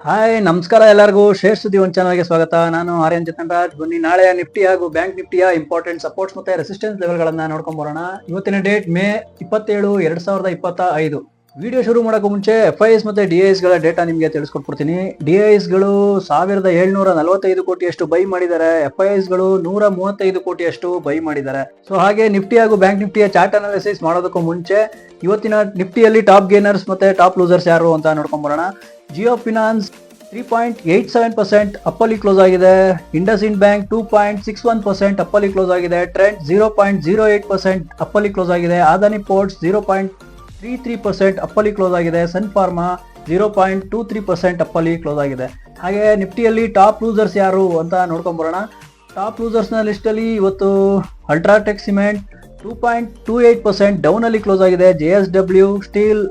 Hi ನಮಸ್ಕಾರ ಎಲ್ಲರಿಗೂ share ಸುದ್ದಿ ಒಂದು ಚಾನಲ್ಗೆ ಸ್ವಾಗತ. ನಾನು ಆರ್ಯನ್ ಜತನ್ರಾಜ್. ಬನ್ನಿ ನಾಳೆಯ ನಿಫ್ಟಿ ಹಾಗೂ ಬ್ಯಾಂಕ್ ನಿಫ್ಟಿಯ ಇಂಪಾರ್ಟೆಂಟ್ ಸಪೋರ್ಟ್ಸ್ ಮತ್ತೆ ರೆಸಿಸ್ಟೆನ್ಸ್ ಲೆವೆಲ್ಗಳನ್ನ ನೋಡ್ಕೊಂಡ್ ಬರೋಣ. ಇವತ್ತಿನ ಡೇಟ್ ಮೇ 27, 2025. ವಿಡಿಯೋ ಶುರು ಮಾಡೋಕ್ಕೂ ಮುಂಚೆ FIS ಮತ್ತೆ DIS ಗಳ ಡೇಟಾ ನಿಮಗೆ ತಿಳಿಸ್ಕೊಟ್ಬಿಡ್ತೀನಿ. DIS ಗಳು 1745 ಕೋಟಿಯಷ್ಟು ಬೈ ಮಾಡಿದ್ದಾರೆ. FIS ಗಳು 135 ಕೋಟಿಯಷ್ಟು ಬೈ ಮಾಡಿದ್ದಾರೆ. ಸೊ ಹಾಗೆ ನಿಫ್ಟಿ ಹಾಗೂ ಬ್ಯಾಂಕ್ ನಿಫ್ಟಿಯ ಚಾರ್ಟ್ ಅನಾಲಿಸಿಸ್ ಮಾಡೋದಕ್ಕೂ ಮುಂಚೆ ಇವತ್ತಿನ ನಿಫ್ಟಿಯಲ್ಲಿ ಟಾಪ್ ಗೇನರ್ಸ್ ಮತ್ತೆ ಟಾಪ್ ಲೂಸರ್ಸ್ ಯಾರು ಅಂತ ನೋಡ್ಕೊಂಡ್ ಬರೋಣ. ಜಿಯೋ ಫಿನಾನ್ಸ್ 3.87% ಅಪ್ಪಲ್ಲಿ ಕ್ಲೋಸ್ ಆಗಿದೆ. ಇಂಡಸ್ಇಂಡ್ ಬ್ಯಾಂಕ್ 2.61% ಅಪ್ಪಲ್ಲಿ ಕ್ಲೋಸ್ ಆಗಿದೆ. ಟ್ರೆಂಡ್ 0.08% ಅಪ್ಪಲ್ಲಿ ಕ್ಲೋಸ್ ಆಗಿದೆ. ಅದಾನಿ ಪೋರ್ಟ್ಸ್ 0.33% ಅಪ್ಪಲ್ಲಿ ಕ್ಲೋಸ್ ಆಗಿದೆ. ಸನ್ ಫಾರ್ಮಾ 0.23% ಅಪ್ಪಲ್ಲಿ ಕ್ಲೋಸ್ ಆಗಿದೆ. ಹಾಗೆ ನಿಫ್ಟಿಯಲ್ಲಿ ಟಾಪ್ ಲೂಸರ್ಸ್ ಯಾರು ಅಂತ ನೋಡ್ಕೊಂಡ್ ಬರೋಣ. ಟಾಪ್ ಲೂಸರ್ಸ್ ನ ಲಿಸ್ಟ್ ಅಲ್ಲಿ ಇವತ್ತು ಅಲ್ಟ್ರಾಟೆಕ್ ಸಿಮೆಂಟ್ 2.28% ಡೌನ್ ಅಲ್ಲಿ ಕ್ಲೋಸ್ ಆಗಿದೆ. JSW ಸ್ಟೀಲ್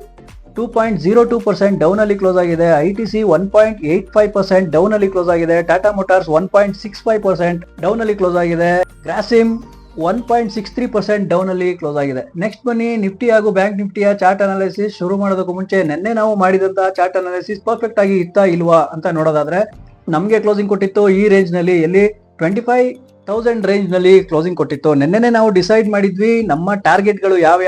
2.02% ಡೌನ್ ಅಲ್ಲಿ ಕ್ಲೋಸ್ ಆಗಿದೆ. ITC 1.85% ಡೌನ್ ಅಲ್ಲಿ ಕ್ಲೋಸ್ ಆಗಿದೆ. ಟಾಟಾ ಮೋಟಾರ್ಸ್ 1.65% ಡೌನ್ ಅಲ್ಲಿ ಕ್ಲೋಸ್ ಆಗಿದೆ. ಗ್ರಾಸಿಮ್ 1.63% ಡೌನ್ ಅಲ್ಲಿ ಕ್ಲೋಸ್ ಆಗಿದೆ. ನೆಕ್ಸ್ಟ್ ಬನ್ನಿ ನಿಫ್ಟಿ ಹಾಗೂ ಬ್ಯಾಂಕ್ ನಿಫ್ಟಿಯ ಚಾರ್ಟ್ ಅನಾಲಿಸಿಸ್ ಶುರು ಮಾಡೋದಕ್ಕೂ ಮುಂಚೆ ನಿನ್ನೆ ನಾವು ಮಾಡಿದಂತಹ ಚಾರ್ಟ್ ಅನಾಲಿಸಿಸ್ ಪರ್ಫೆಕ್ಟ್ ಆಗಿ ಇತ್ತಾ ಇಲ್ವಾ ಅಂತ ನೋಡೋದಾದ್ರೆ ನಮಗೆ ಕ್ಲೋಸಿಂಗ್ ಕೊಟ್ಟಿತ್ತು ಈ ರೇಂಜ್ ನಲ್ಲಿ, ಎಲ್ಲಿ 25,000 ರೇಂಜ್ ನಲ್ಲಿ ಕ್ಲೋಸಿಂಗ್ ಕೊಟ್ಟಿತ್ತು. ನಿನ್ನೆ ನಾವು ಡಿಸೈಡ್ ಮಾಡಿದ್ವಿ ನಮ್ಮ ಟಾರ್ಗೆಟ್ ಗಳು ಯಾವ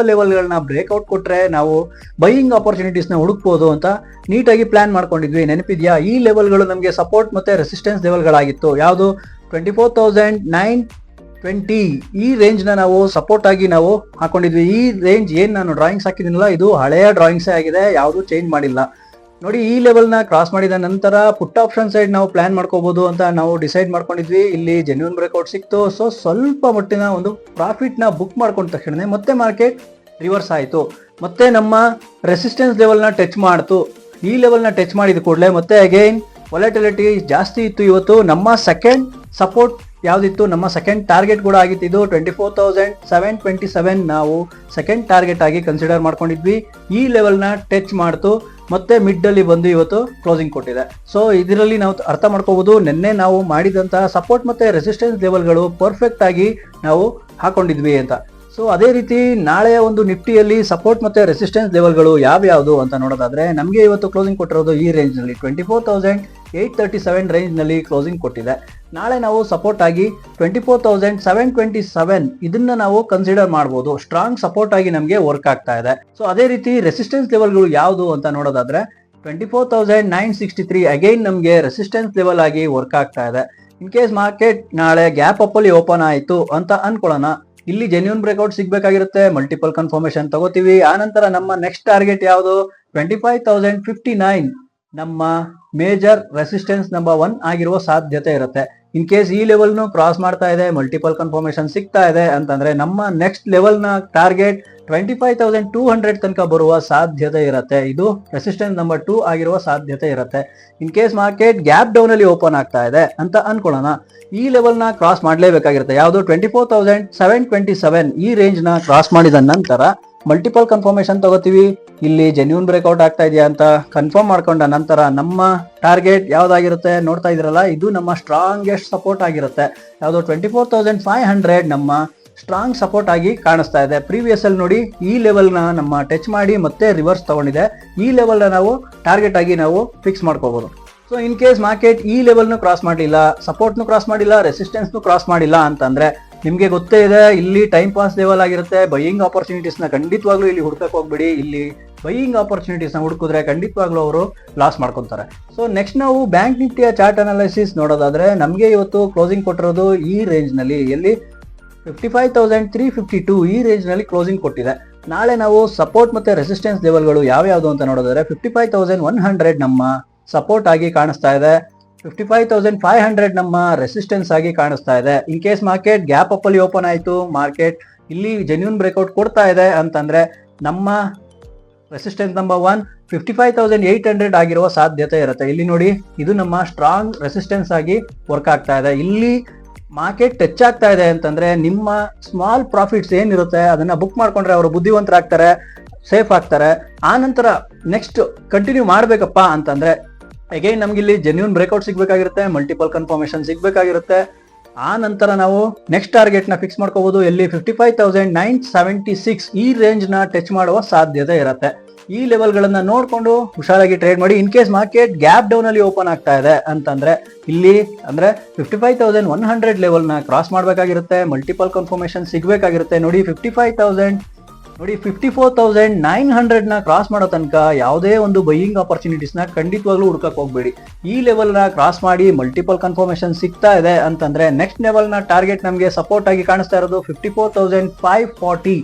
ಲೆವೆಲ್ ಗಳನ್ನ ಬ್ರೇಕ್ಔಟ್ ಕೊಟ್ರೆ ನಾವು ಬೈಯಿಂಗ್ ಆಪರ್ಚುನಿಟೀಸ್ ನ ಹುಡುಕ್ಬೋದು ಅಂತ ನೀಟಾಗಿ ಪ್ಲಾನ್ ಮಾಡ್ಕೊಂಡಿದ್ವಿ. ನೆನಪಿದ್ಯಾ? ಈ ಲೆವೆಲ್ ಗಳು ನಮಗೆ ಸಪೋರ್ಟ್ ಮತ್ತೆ ರೆಸಿಸ್ಟೆನ್ಸ್ ಲೆವೆಲ್ ಗಳಾಗಿತ್ತು. ಯಾವುದು 24,920 ಈ ರೇಂಜ್ ನ ನಾವು ಸಪೋರ್ಟ್ ಆಗಿ ನಾವು ಹಾಕೊಂಡಿದ್ವಿ. ಈ ರೇಂಜ್ ಏನ್ ನಾನು ಡ್ರಾಯಿಂಗ್ಸ್ ಹಾಕಿದಿನಲ್ಲ ಇದು ಹಳೆಯ ಡ್ರಾಯಿಂಗ್ಸೇ ಆಗಿದೆ, ಯಾವುದು ಚೇಂಜ್ ಮಾಡಿಲ್ಲ. ನೋಡಿ, ಈ ಲೆವೆಲ್ ನ ಕ್ರಾಸ್ ಮಾಡಿದ ನಂತರ ಪುಟ್ ಆಪ್ಷನ್ ಸೈಡ್ ನಾವು ಪ್ಲಾನ್ ಮಾಡ್ಕೋಬಹುದು ಅಂತ ನಾವು ಡಿಸೈಡ್ ಮಾಡ್ಕೊಂಡಿದ್ವಿ. ಇಲ್ಲಿ ಜೆನ್ಯೂನ್ ಬ್ರೇಕ್ಔಟ್ ಸಿಕ್ತು. ಸೊ ಸ್ವಲ್ಪ ಮಟ್ಟಿನ ಒಂದು ಪ್ರಾಫಿಟ್ ನ ಬುಕ್ ಮಾಡ್ಕೊಂಡ ತಕ್ಷಣ ಮತ್ತೆ ಮಾರ್ಕೆಟ್ ರಿವರ್ಸ್ ಆಯಿತು. ಮತ್ತೆ ನಮ್ಮ ರೆಸಿಸ್ಟೆನ್ಸ್ ಲೆವೆಲ್ ನ ಟಚ್ ಮಾಡ್ತು. ಈ ಲೆವೆಲ್ ನ ಟಚ್ ಮಾಡಿದ ಕೂಡಲೇ ಮತ್ತೆ ಅಗೈನ್ ವಾಲಟಿಲಿಟಿ ಜಾಸ್ತಿ ಇತ್ತು. ಇವತ್ತು ನಮ್ಮ ಸೆಕೆಂಡ್ ಸಪೋರ್ಟ್ ಯಾವ್ದಿತ್ತು, ನಮ್ಮ ಸೆಕೆಂಡ್ ಟಾರ್ಗೆಟ್ ಕೂಡ ಆಗಿತ್ತು. ಇದು 24,727 ನಾವು ಸೆಕೆಂಡ್ ಟಾರ್ಗೆಟ್ ಆಗಿ ಕನ್ಸಿಡರ್ ಮಾಡ್ಕೊಂಡಿದ್ವಿ. ಈ ಲೆವೆಲ್ ನ ಟಚ್ ಮಾಡ್ತು, ಮತ್ತೆ ಮಿಡ್ ಅಲ್ಲಿ ಬಂದು ಇವತ್ತು ಕ್ಲೋಸಿಂಗ್ ಕೊಟ್ಟಿದೆ. ಸೊ ಇದರಲ್ಲಿ ನಾವು ಅರ್ಥ ಮಾಡ್ಕೋಬಹುದು ನಿನ್ನೆ ನಾವು ಮಾಡಿದಂತಹ ಸಪೋರ್ಟ್ ಮತ್ತೆ ರೆಸಿಸ್ಟೆನ್ಸ್ ಲೆವೆಲ್ಗಳು ಪರ್ಫೆಕ್ಟ್ ಆಗಿ ನಾವು ಹಾಕೊಂಡಿದ್ವಿ ಅಂತ. ಸೊ ಅದೇ ರೀತಿ ನಾಳೆಯ ಒಂದು ನಿಫ್ಟಿಯಲ್ಲಿ ಸಪೋರ್ಟ್ ಮತ್ತೆ ರೆಸಿಸ್ಟೆನ್ಸ್ ಲೆವೆಲ್ಗಳು ಯಾವ್ಯಾವುದು ಅಂತ ನೋಡೋದಾದ್ರೆ ನಮಗೆ ಇವತ್ತು ಕ್ಲೋಸಿಂಗ್ ಕೊಟ್ಟಿರೋದು ಈ ರೇಂಜ್ ನಲ್ಲಿ 24,837 ರೇಂಜ್ ನಲ್ಲಿ ಕ್ಲೋಸಿಂಗ್ ಕೊಟ್ಟಿದೆ. ನಾಳೆ ನಾವು ಸಪೋರ್ಟ್ ಆಗಿ 24,727 ಇದನ್ನ ನಾವು ಕನ್ಸಿಡರ್ ಮಾಡಬಹುದು. ಸ್ಟ್ರಾಂಗ್ ಸಪೋರ್ಟ್ ಆಗಿ ನಮಗೆ ವರ್ಕ್ ಆಗ್ತಾ ಇದೆ. ಸೊ ಅದೇ ರೀತಿ ರೆಸಿಸ್ಟೆನ್ಸ್ ಲೆವೆಲ್ಗಳು ಯಾವುದು ಅಂತ ನೋಡೋದಾದ್ರೆ 24,963 ಅಗೈನ್ ನಮಗೆ ರೆಸಿಸ್ಟೆನ್ಸ್ ಲೆವೆಲ್ ಆಗಿ ವರ್ಕ್ ಆಗ್ತಾ ಇದೆ. ಇನ್ ಕೇಸ್ ಮಾರ್ಕೆಟ್ ನಾಳೆ ಗ್ಯಾಪ್ ಅಪ್ ಅಲ್ಲಿ ಓಪನ್ ಆಯಿತು ಅಂತ ಅನ್ಕೊಳ್ಳೋಣ, ಇಲ್ಲಿ ಜೆನ್ಯೂನ್ ಬ್ರೇಕ್ಔಟ್ ಸಿಗ್ಬೇಕಾಗಿರುತ್ತೆ. ಮಲ್ಟಿಪಲ್ ಕನ್ಫರ್ಮೇಶನ್ ತಗೋತೀವಿ. ಆ ನಂತರ ನಮ್ಮ ನೆಕ್ಸ್ಟ್ ಟಾರ್ಗೆಟ್ ಯಾವುದು 25,059 ನಮ್ಮ ಮೇಜರ್ ರೆಸಿಸ್ಟೆನ್ಸ್ ನಂಬರ್ 1 ಆಗಿರುವ ಸಾಧ್ಯತೆ ಇರುತ್ತೆ. ಇನ್ ಕೇಸ್ ಈ ಲೆವೆಲ್ ನು ಕ್ರಾಸ್ ಮಾಡ್ತಾ ಇದೆ, ಮಲ್ಟಿಪಲ್ ಕನ್ಫರ್ಮೇಶನ್ ಸಿಗ್ತಾ ಇದೆ ಅಂತಂದ್ರೆ ನಮ್ಮ ನೆಕ್ಸ್ಟ್ ಲೆವೆಲ್ ನ ಟಾರ್ಗೆಟ್ 25,200 ತನಕ ಬರುವ ಸಾಧ್ಯತೆ ಇರುತ್ತೆ. ಇದು ರೆಸಿಸ್ಟೆನ್ಸ್ ನಂಬರ್ 2 ಆಗಿರುವ ಸಾಧ್ಯತೆ ಇರುತ್ತೆ. In case market gap down ಅಲ್ಲಿ ಓಪನ್ ಆಗ್ತಾ ಇದೆ ಅಂತ ಅನ್ಕೊಳ್ಳೋಣ, ಈ ಲೆವೆಲ್ ನ ಕ್ರಾಸ್ ಮಾಡಲೇಬೇಕಾಗಿರುತ್ತೆ. ಯಾವುದು 24,727 ಈ ರೇಂಜ್ ನ ಕ್ರಾಸ್ ಮಾಡಿದ ನಂತರ ಮಲ್ಟಿಪಲ್ ಕನ್ಫರ್ಮೇಶನ್ ತಗೋತೀವಿ. ಇಲ್ಲಿ ಜೆನ್ಯೂನ್ ಬ್ರೇಕ್ಔಟ್ ಆಗ್ತಾ ಇದೆಯಾ ಅಂತ ಕನ್ಫರ್ಮ್ ಮಾಡ್ಕೊಂಡ ನಂತರ ನಮ್ಮ ಟಾರ್ಗೆಟ್ ಯಾವ್ದಾಗಿರುತ್ತೆ ನೋಡ್ತಾ ಇದ್ರಲ್ಲ, ಇದು ನಮ್ಮ ಸ್ಟ್ರಾಂಗೆಸ್ಟ್ ಸಪೋರ್ಟ್ ಆಗಿರುತ್ತೆ. ಯಾವುದು 24,500 ನಮ್ಮ ಸ್ಟ್ರಾಂಗ್ ಸಪೋರ್ಟ್ ಆಗಿ ಕಾಣಿಸ್ತಾ ಇದೆ. ಪ್ರೀವಿಯಸ್ ಅಲ್ಲಿ ನೋಡಿ ಈ ಲೆವೆಲ್ ನ ನಮ್ಮ ಟಚ್ ಮಾಡಿ ಮತ್ತೆ ರಿವರ್ಸ್ ತಗೊಂಡಿದೆ. ಈ ಲೆವೆಲ್ ನ ನಾವು ಟಾರ್ಗೆಟ್ ಆಗಿ ನಾವು ಫಿಕ್ಸ್ ಮಾಡ್ಕೋಬಹುದು. ಸೊ ಇನ್ ಕೇಸ್ ಮಾರ್ಕೆಟ್ ಈ ಲೆವೆಲ್ ನು ಕ್ರಾಸ್ ಮಾಡಲಿಲ್ಲ, ಸಪೋರ್ಟ್ ನು ಕ್ರಾಸ್ ಮಾಡಿಲ್ಲ, ರೆಸಿಸ್ಟೆನ್ಸ್ ನು ಕ್ರಾಸ್ ಮಾಡಿಲ್ಲ ಅಂತಂದ್ರೆ ನಿಮ್ಗೆ ಗೊತ್ತೇ ಇದೆ ಇಲ್ಲಿ ಟೈಮ್ ಪಾಸ್ ಲೆವೆಲ್ ಆಗಿರುತ್ತೆ. ಬೈಯಿಂಗ್ ಆಪರ್ಚುನಿಟೀಸ್ ನ ಖಂಡಿತವಾಗ್ಲೂ ಇಲ್ಲಿ ಹುಡ್ಕಕ್ ಹೋಗ್ಬಿಡಿ. ಇಲ್ಲಿ ಬೈಯಿಂಗ್ ಆಪರ್ಚುನಿಟೀಸ್ ನ ಹುಡುಕಿದ್ರೆ ಖಂಡಿತವಾಗ್ಲೂ ಅವರು ಲಾಸ್ ಮಾಡ್ಕೊಂತಾರೆ. ಸೊ ನೆಕ್ಸ್ಟ್ ನಾವು ಬ್ಯಾಂಕ್ ನಿಫ್ಟಿಯ ಚಾರ್ಟ್ ಅನಾಲಿಸಿಸ್ ನೋಡೋದಾದ್ರೆ ನಮಗೆ ಇವತ್ತು ಕ್ಲೋಸಿಂಗ್ ಕೊಟ್ಟಿರೋದು ಈ ರೇಂಜ್ ನಲ್ಲಿ, ಎಲ್ಲಿ 55,352 ಈ ರೇಂಜ್ ನಲ್ಲಿ ಕ್ಲೋಸಿಂಗ್ ಕೊಟ್ಟಿದೆ. ನಾಳೆ ನಾವು ಸಪೋರ್ಟ್ ಮತ್ತೆ ರೆಸಿಸ್ಟೆನ್ಸ್ ಲೆವೆಲ್ಗಳು ಯಾವ್ಯಾವುದು ಅಂತ ನೋಡೋದಾದ್ರೆ 55,100 ನಮ್ಮ ಸಪೋರ್ಟ್ ಆಗಿ ಕಾಣಿಸ್ತಾ ಇದೆ. 55,500 ನಮ್ಮ ರೆಸಿಸ್ಟೆನ್ಸ್ ಆಗಿ ಕಾಣಿಸ್ತಾ ಇದೆ. In case market gap up ಅಲ್ಲಿ ಓಪನ್ ಆಯಿತು, ಮಾರ್ಕೆಟ್ ಇಲ್ಲಿ ಜೆನ್ಯೂನ್ ಬ್ರೇಕ್ಔಟ್ ಕೊಡ್ತಾ ಇದೆ ಅಂತಂದ್ರೆ ನಮ್ಮ ರೆಸಿಸ್ಟೆನ್ಸ್ ನಂಬರ್ 1 55,800 ಆಗಿರುವ ಸಾಧ್ಯತೆ ಇರುತ್ತೆ. ಇಲ್ಲಿ ನೋಡಿ ಇದು ನಮ್ಮ ಸ್ಟ್ರಾಂಗ್ ರೆಸಿಸ್ಟೆನ್ಸ್ ಆಗಿ ವರ್ಕ್ ಆಗ್ತಾ ಇದೆ. ಇಲ್ಲಿ ಮಾರ್ಕೆಟ್ ಟಚ್ ಆಗ್ತಾ ಇದೆ ಅಂತಂದ್ರೆ ನಿಮ್ಮ ಸ್ಮಾಲ್ ಪ್ರಾಫಿಟ್ಸ್ ಏನಿರುತ್ತೆ ಅದನ್ನ ಬುಕ್ ಮಾಡ್ಕೊಂಡ್ರೆ ಅವರು ಬುದ್ಧಿವಂತರಾಗ್ತಾರೆ, ಸೇಫ್ ಆಗ್ತಾರೆ. ಆ ನಂತರ ನೆಕ್ಸ್ಟ್ ಕಂಟಿನ್ಯೂ ಮಾಡ್ಬೇಕಪ್ಪ ಅಂತಂದ್ರೆ ಅಗೈನ್ ನಮ್ಗೆ ಇಲ್ಲಿ ಜೆನ್ಯೂನ್ ಬ್ರೇಕ್ಔಟ್ ಸಿಗ್ಬೇಕಾಗಿರುತ್ತೆ, ಮಲ್ಟಿಪಲ್ ಕನ್ಫರ್ಮೇಶನ್ ಸಿಗ್ಬೇಕಾಗಿರುತ್ತೆ. ಆ ನಂತರ ನಾವು ನೆಕ್ಸ್ಟ್ ಟಾರ್ಗೆಟ್ ನ ಫಿಕ್ಸ್ ಮಾಡ್ಕೋಬಹುದು. ಎಲ್ಲಿ 55,976 ಈ ರೇಂಜ್ ನ ಟಚ್ ಮಾಡುವ ಸಾಧ್ಯತೆ ಇರುತ್ತೆ. ಈ ಲೆವೆಲ್ ಗಳನ್ನ ನೋಡ್ಕೊಂಡು ಹುಷಾರಾಗಿ ಟ್ರೇಡ್ ಮಾಡಿ. In case market gap down ಅಲ್ಲಿ ಓಪನ್ ಆಗ್ತಾ ಇದೆ ಅಂತಂದ್ರೆ ಇಲ್ಲಿ ಅಂದ್ರೆ 55,100 ಲೆವೆಲ್ ನ ಕ್ರಾಸ್ ಮಾಡಬೇಕಾಗಿರುತ್ತೆ, ಮಲ್ಟಿಪಲ್ ಕನ್ಫರ್ಮೇಶನ್ ಸಿಗ್ಬೇಕಾಗಿರುತ್ತೆ. ನೋಡಿ 54,900 ನ ಕ್ರಾಸ್ ಮಾಡೋ ತನಕ ಯಾವುದೇ ಒಂದು ಬೈಯಿಂಗ್ ಆಪರ್ಚುನಿಟೀಸ್ ನ ಖಂಡಿತವಾಗ್ಲೂ ಹುಡುಕಕ್ ಹೋಗ್ಬೇಡಿ. ಈ ಲೆವೆಲ್ ನ ಕ್ರಾಸ್ ಮಾಡಿ ಮಲ್ಟಿಪಲ್ ಕನ್ಫರ್ಮೇಶನ್ ಸಿಗ್ತಾ ಇದೆ ಅಂತಂದ್ರೆ ನೆಕ್ಸ್ಟ್ ಲೆವೆಲ್ ನ ಟಾರ್ಗೆಟ್ ನಮಗೆ ಸಪೋರ್ಟ್ ಆಗಿ ಕಾಣಿಸ್ತಾ ಇರೋದು 54,540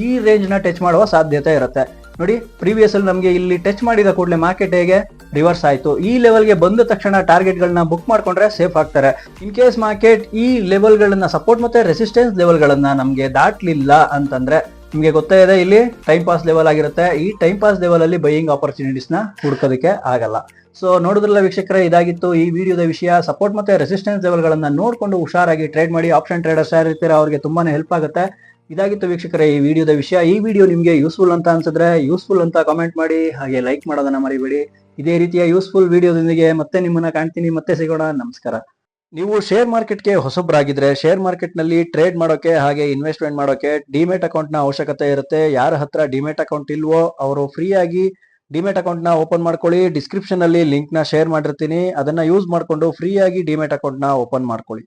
ಈ ರೇಂಜ್ ನ ಟಚ್ ಮಾಡುವ ಸಾಧ್ಯತೆ ಇರುತ್ತೆ. ನೋಡಿ ಪ್ರೀವಿಯಸ್ ಅಲ್ಲಿ ನಮಗೆ ಇಲ್ಲಿ ಟಚ್ ಮಾಡಿದ ಕೂಡಲೇ ಮಾರ್ಕೆಟ್ ಹೇಗೆ ರಿವರ್ಸ್ ಆಯ್ತು. ಈ ಲೆವೆಲ್ಗೆ ಬಂದ ತಕ್ಷಣ ಟಾರ್ಗೆಟ್ ಗಳನ್ನ ಬುಕ್ ಮಾಡ್ಕೊಂಡ್ರೆ ಸೇಫ್ ಆಗ್ತಾರೆ. ಇನ್ ಕೇಸ್ ಮಾರ್ಕೆಟ್ ಈ ಲೆವೆಲ್ ಗಳನ್ನ ಸಪೋರ್ಟ್ ಮತ್ತೆ ರೆಸಿಸ್ಟೆನ್ಸ್ ಲೆವೆಲ್ ಗಳನ್ನ ನಮಗೆ ದಾಟ್ಲಿಲ್ಲ ಅಂತಂದ್ರೆ ನಿಮಗೆ ಗೊತ್ತೇ ಇದೆ ಇಲ್ಲಿ ಟೈಮ್ ಪಾಸ್ ಲೆವೆಲ್ ಆಗಿರುತ್ತೆ. ಈ ಟೈಮ್ ಪಾಸ್ ಲೆವೆಲ್ ಅಲ್ಲಿ ಬೈಯಿಂಗ್ ಆಪರ್ಚುನಿಟೀಸ್ ನ ಹುಡುಕೋದಕ್ಕೆ ಆಗಲ್ಲ. ಸೊ ನೋಡಿದ್ರಲ್ಲ ವೀಕ್ಷಕರೇ, ಇದಾಗಿತ್ತು ಈ ವಿಡಿಯೋದ ವಿಷಯ. ಸಪೋರ್ಟ್ ಮತ್ತೆ ರೆಸಿಸ್ಟೆನ್ಸ್ ಲೆವೆಲ್ ಗಳನ್ನ ನೋಡ್ಕೊಂಡು ಹುಷಾರಾಗಿ ಟ್ರೇಡ್ ಮಾಡಿ. ಆಪ್ಷನ್ ಟ್ರೇಡರ್ಸ್ ಯಾರಿರ್ತೀರ ಅವ್ರಿಗೆ ತುಂಬಾನೇ ಹೆಲ್ಪ್ ಆಗುತ್ತೆ. ಇದಾಗಿತ್ತು ವೀಕ್ಷಕರೇ ಈ ವಿಡಿಯೋದ ವಿಷಯ. ಈ ವಿಡಿಯೋ ನಿಮಗೆ ಯೂಸ್ಫುಲ್ ಅಂತ ಅನ್ಸಿದ್ರೆ ಯೂಸ್ಫುಲ್ ಅಂತ ಕಾಮೆಂಟ್ ಮಾಡಿ, ಹಾಗೆ ಲೈಕ್ ಮಾಡೋದನ್ನ ಮರಿಬೇಡಿ. ಇದೇ ರೀತಿಯ ಯೂಸ್ಫುಲ್ ವಿಡಿಯೋದೊಂದಿಗೆ ಮತ್ತೆ ನಿಮ್ಮನ್ನ ಕಾಣ್ತೀನಿ, ಮತ್ತೆ ಸಿಗೋಣ. ನಮಸ್ಕಾರ. ನೀವು ಶೇರ್ ಮಾರ್ಕೆಟ್ಗೆ ಹೊಸಬ್ರಾಗಿದ್ರೆ ಶೇರ್ ಮಾರ್ಕೆಟ್ ನಲ್ಲಿ ಟ್ರೇಡ್ ಮಾಡೋಕೆ ಹಾಗೆ ಇನ್ವೆಸ್ಟ್ಮೆಂಟ್ ಮಾಡೋಕೆ ಡಿಮೆಟ್ ಅಕೌಂಟ್ ನ ಅವಶ್ಯಕತೆ ಇರುತ್ತೆ. ಯಾರ ಹತ್ರ ಡಿಮೆಟ್ ಅಕೌಂಟ್ ಇಲ್ವೋ ಅವರು ಫ್ರೀ ಆಗಿ ಡಿಮೆಟ್ ಅಕೌಂಟ್ ನ ಓಪನ್ ಮಾಡ್ಕೊಳ್ಳಿ. ಡಿಸ್ಕ್ರಿಪ್ಷನ್ ಅಲ್ಲಿ ಲಿಂಕ್ ನ ಶೇರ್ ಮಾಡಿರ್ತೀನಿ, ಅದನ್ನ ಯೂಸ್ ಮಾಡ್ಕೊಂಡು ಫ್ರೀ ಆಗಿ ಡಿಮೆಟ್ ಅಕೌಂಟ್ ನ ಓಪನ್ ಮಾಡ್ಕೊಳ್ಳಿ.